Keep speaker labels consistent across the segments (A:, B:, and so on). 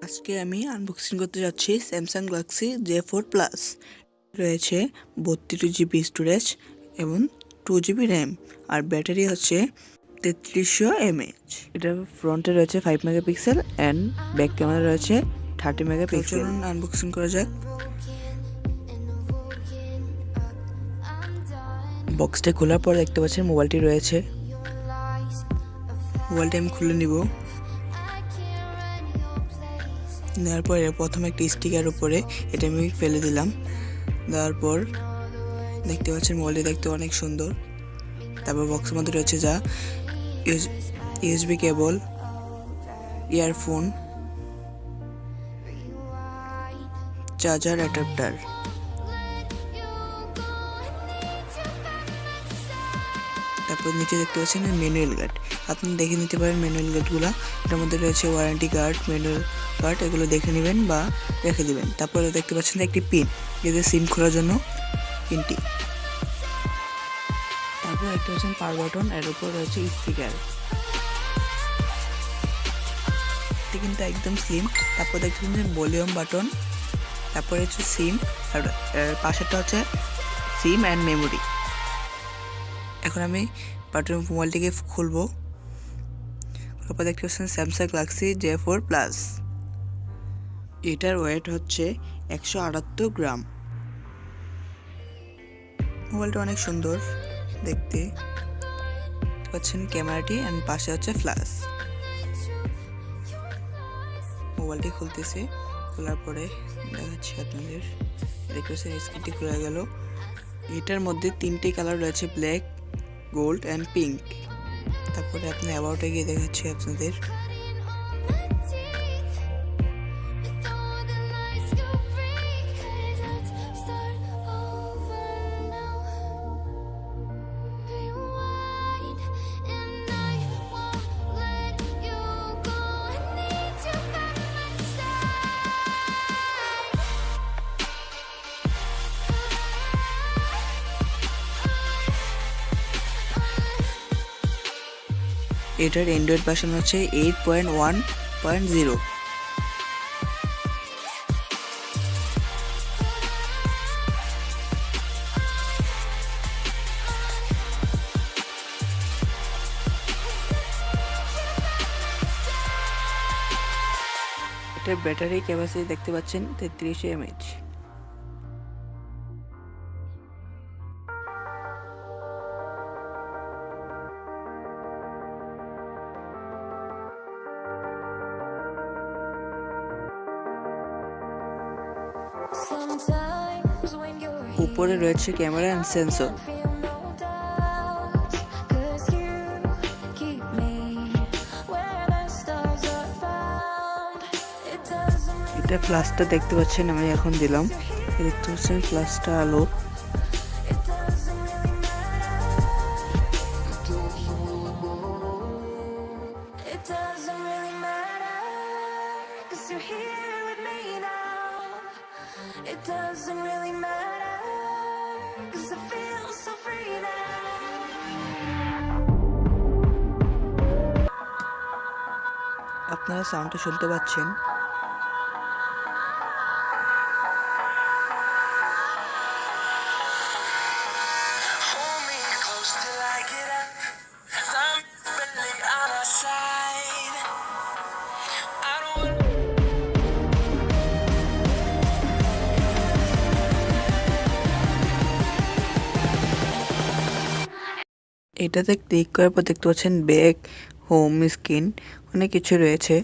A: আজকে আমি আনবক্সিং করতে যাচ্ছি স্যামসাং গ্যালাক্সি J4 প্লাস। রয়েছে 32 GB স্টোরেজ এবং 2 GB র্যাম, আর ব্যাটারি হচ্ছে 3300 mAh। এটা ফ্রন্টে রয়েছে 5 মেগাপিক্সেল অ্যান্ড ব্যাক ক্যামেরা রয়েছে 30 মেগাপিক্সেল। চলুন আনবক্সিং করা যাক। বক্সটা খোলার পর দেখতে পাচ্ছেন মোবাইলটি রয়েছে। মোবাইলটি আমি খুলে নিব। নেওয়ার পরে প্রথমে একটি স্টিকার উপরে এটা আমি ফেলে দিলাম। দেওয়ার পর দেখতে পাচ্ছেন মোবাইলটি দেখতে অনেক সুন্দর। তারপর বক্সের মধ্যে রয়েছে যা ইউএসবি কেবল, ইয়ারফোন, চার্জার, অ্যাডাপ্টার। তারপর নিচে দেখতে পাচ্ছেন ম্যানুয়াল গার্ড। আপনি দেখে নিতে পারেন ম্যানুয়াল গার্ডগুলো। এটার মধ্যে রয়েছে ওয়ারেন্টি কার্ড, ম্যানুয়াল কার্ড, এগুলো দেখে নেবেন বা রেখে দেবেন। তারপরে দেখতে পাচ্ছেন একটি পিন, যেটা সিম খোলার জন্য পিনটি। তারপর দেখতে পাচ্ছেন পাওয়ার বাটন, এর উপর রয়েছে স্পিকার। এটি কিন্তু একদম স্লিম। তারপর দেখতে পাচ্ছেন ভলিউম বাটন, তারপরে হচ্ছে সিম, আর পাশেরটা হচ্ছে সিম অ্যান্ড মেমোরি। এখন আমি বাটন মোবাইলটিকে খুলবো। তারপর দেখতে পাচ্ছেন স্যামসাং গ্যালাক্সি J4 প্লাস। এটার ওয়েট হচ্ছে 178 গ্রাম। মোবাইলটা অনেক সুন্দর দেখতে পাচ্ছেন ক্যামেরাটি, অ্যান্ড পাশে হচ্ছে ফ্ল্যাশ। মোবাইলটি খুলতেছে। খোলার পরে দেখাচ্ছি আপনাদের। দেখতে পাচ্ছেন স্ক্রিনটি খুলে গেল। এটার মধ্যে 3টে কালার রয়েছে, ব্ল্যাক, গোল্ড অ্যান্ড পিঙ্ক। তারপরে আপনি অ্যাবাউটে গিয়ে দেখাচ্ছি আপনাদের। এটার অ্যান্ড্রয়েড ভার্সন হচ্ছে 8.1.0। এটার ব্যাটারি ক্যাপাসিটি দেখতে পাচ্ছেন 3300 mAh। উপরে রয়েছে ক্যামেরা অ্যান্ড সেন্সর। এটা ফ্ল্যাশটা দেখতে পাচ্ছেন, আমি এখন দিলাম। দেখতে পাচ্ছেন ফ্ল্যাশটা আলো।
B: It doesn't really matter, 'cause I feel so free now.
A: আপনারা সাউন্ডটা শুনতে পাচ্ছেন।
B: Hold me close till I get up. I'm barely on our side. I don't want.
A: এটাতে ক্লিক করার পর দেখতে পাচ্ছেন ব্যাক, হোম স্ক্রিন, অনেক কিছু রয়েছে।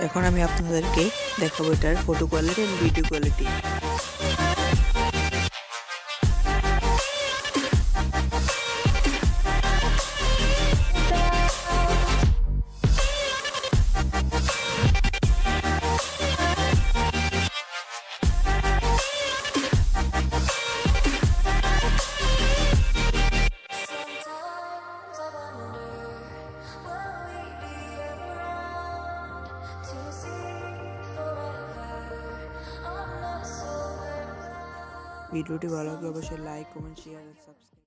A: এখন আমি আপনাদেরকে দেখাবো এটার ফটো কোয়ালিটি এবং video quality.
B: Sometimes I wonder, will we be around to see forever? I'm not so blind.
A: ভিডিওটি ভালো লাগলে অবশ্যই লাইক, কমেন্ট, শেয়ার এবং সাবস্ক্রাইব।